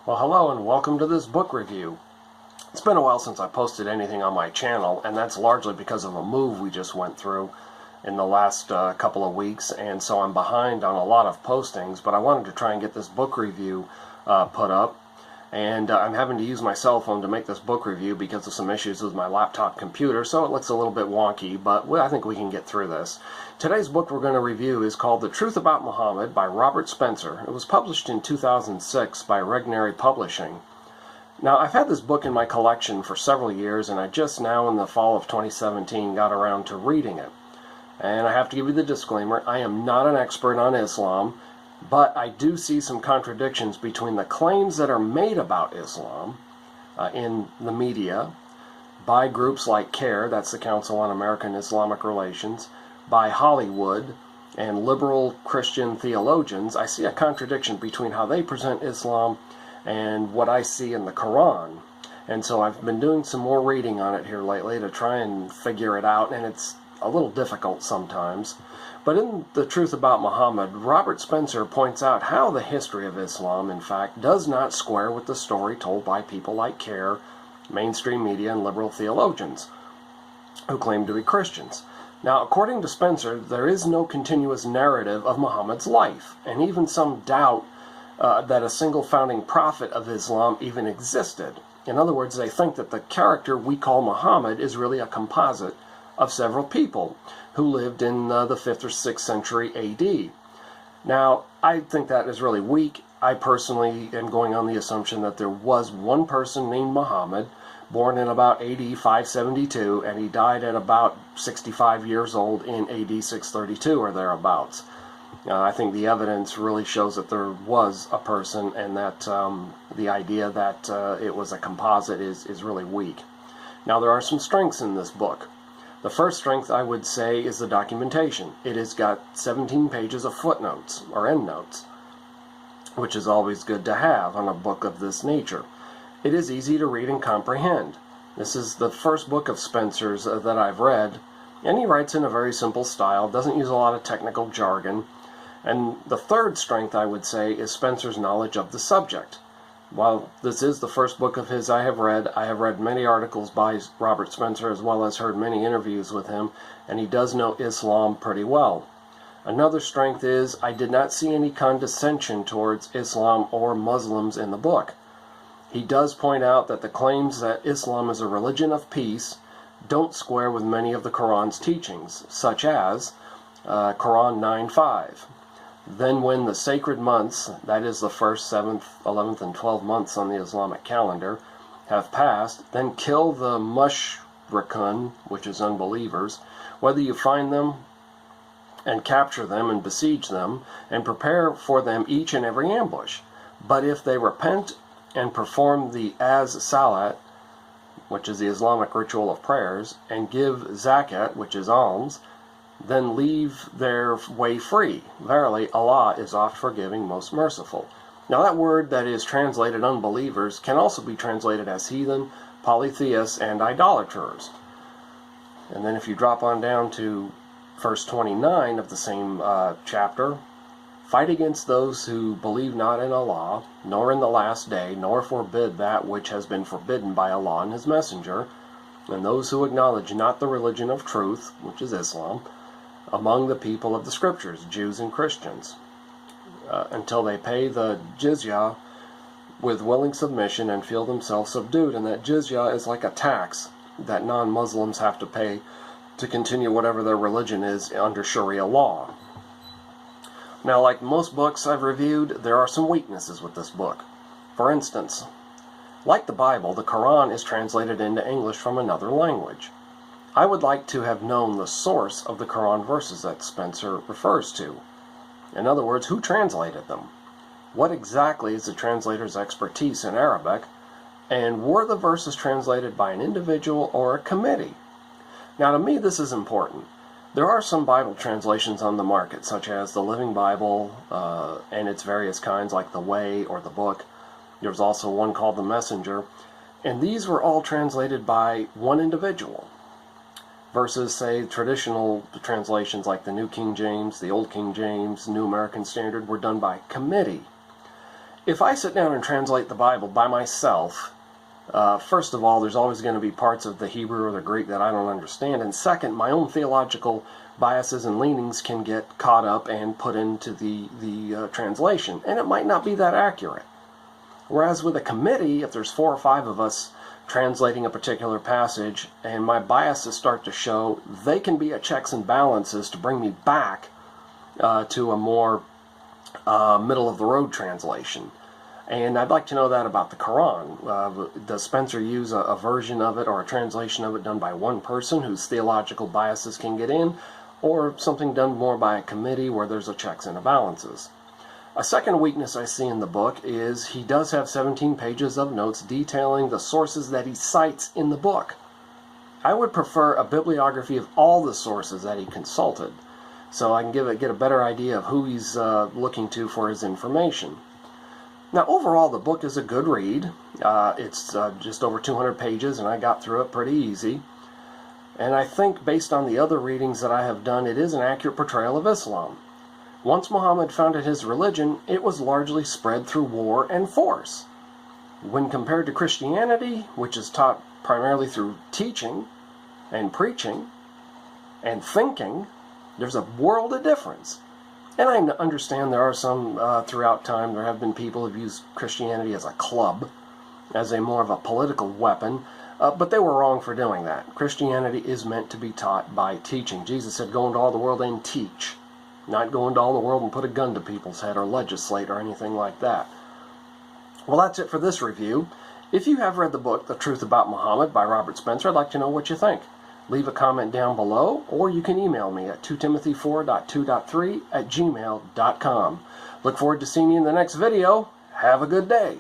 Well, hello and welcome to this book review. It's been a while since I posted anything on my channel, and that's largely because of a move we just went through in the last couple of weeks, and so I'm behind on a lot of postings, but I wanted to try and get this book review put up, and I'm having to use my cell phone to make this book review because of some issues with my laptop computer, so it looks a little bit wonky, but I think we can get through this. Today's book we're going to review is called The Truth About Muhammad by Robert Spencer. It was published in 2006 by Regnery Publishing. Now, I've had this book in my collection for several years, and I just now in the fall of 2017 got around to reading it. And I have to give you the disclaimer, I am not an expert on Islam, but I do see some contradictions between the claims that are made about Islam in the media by groups like CAIR, that's the Council on American Islamic Relations, by Hollywood and liberal Christian theologians. I see a contradiction between how they present Islam and what I see in the Quran. And so I've been doing some more reading on it here lately to try and figure it out, and it's a little difficult sometimes. But in The Truth About Muhammad, Robert Spencer points out how the history of Islam, in fact, does not square with the story told by people like CAIR, mainstream media, and liberal theologians who claim to be Christians. Now, according to Spencer, there is no continuous narrative of Muhammad's life, and even some doubt that a single founding prophet of Islam even existed. In other words, they think that the character we call Muhammad is really a composite of several people who lived in the 5th or 6th century AD. Now, I think that is really weak. I personally am going on the assumption that there was one person named Muhammad, born in about AD 572, and he died at about 65 years old in AD 632 or thereabouts. I think the evidence really shows that there was a person, and that the idea that it was a composite is really weak. Now, there are some strengths in this book. The first strength, I would say, is the documentation. It has got 17 pages of footnotes, or endnotes, which is always good to have on a book of this nature. It is easy to read and comprehend. This is the first book of Spencer's that I've read, and he writes in a very simple style, doesn't use a lot of technical jargon. And the third strength, I would say, is Spencer's knowledge of the subject. While this is the first book of his I have read many articles by Robert Spencer, as well as heard many interviews with him, and he does know Islam pretty well. Another strength is I did not see any condescension towards Islam or Muslims in the book. He does point out that the claims that Islam is a religion of peace don't square with many of the Quran's teachings, such as Quran 9:5. Then when the sacred months, that is the 1st, 7th, 11th, and 12th months on the Islamic calendar, have passed, then kill the mushrikun, which is unbelievers, whether you find them and capture them and besiege them, and prepare for them each and every ambush. But if they repent and perform the as-salat, which is the Islamic ritual of prayers, and give zakat, which is alms, then leave their way free. Verily, Allah is oft forgiving, most merciful. Now, that word that is translated unbelievers can also be translated as heathen, polytheists, and idolaters. And then if you drop on down to verse 29 of the same chapter, fight against those who believe not in Allah, nor in the last day, nor forbid that which has been forbidden by Allah and His Messenger, and those who acknowledge not the religion of truth, which is Islam, among the people of the Scriptures, Jews and Christians, until they pay the jizya with willing submission and feel themselves subdued. And that jizya is like a tax that non-Muslims have to pay to continue whatever their religion is under Sharia law. Now, like most books I've reviewed, there are some weaknesses with this book. For instance, like the Bible, the Quran is translated into English from another language. I would like to have known the source of the Quran verses that Spencer refers to. In other words, who translated them? What exactly is the translator's expertise in Arabic? And were the verses translated by an individual or a committee? Now, to me, this is important. There are some Bible translations on the market, such as the Living Bible and its various kinds, like the Way or the Book. There's also one called the Messenger. And these were all translated by one individual, versus, say, traditional translations like the New King James, the Old King James, New American Standard were done by committee. If I sit down and translate the Bible by myself, first of all, there's always going to be parts of the Hebrew or the Greek that I don't understand. And second, my own theological biases and leanings can get caught up and put into the translation. And it might not be that accurate. Whereas with a committee, if there's 4 or 5 of us translating a particular passage and my biases start to show, they can be a checks and balances to bring me back to a more middle-of-the-road translation. And I'd like to know that about the Quran. Does Spencer use a version of it or a translation of it done by one person whose theological biases can get in, or something done more by a committee where there's a checks and a balances? A second weakness I see in the book is he does have 17 pages of notes detailing the sources that he cites in the book. I would prefer a bibliography of all the sources that he consulted, so I can get a better idea of who he's looking to for his information. Now, overall, the book is a good read. It's just over 200 pages, and I got through it pretty easy. And I think, based on the other readings that I have done, it is an accurate portrayal of Islam. Once Muhammad founded his religion, it was largely spread through war and force. When compared to Christianity, which is taught primarily through teaching and preaching and thinking, there's a world of difference. And I understand there are some, throughout time, there have been people who've used Christianity as a club, as a more of a political weapon, but they were wrong for doing that. Christianity is meant to be taught by teaching. Jesus said, go into all the world and teach. Not go into all the world and put a gun to people's head or legislate or anything like that. Well, that's it for this review. If you have read the book, The Truth About Muhammad by Robert Spencer, I'd like to know what you think. Leave a comment down below, or you can email me at 2timothy4.2.3@gmail.com. Look forward to seeing you in the next video. Have a good day.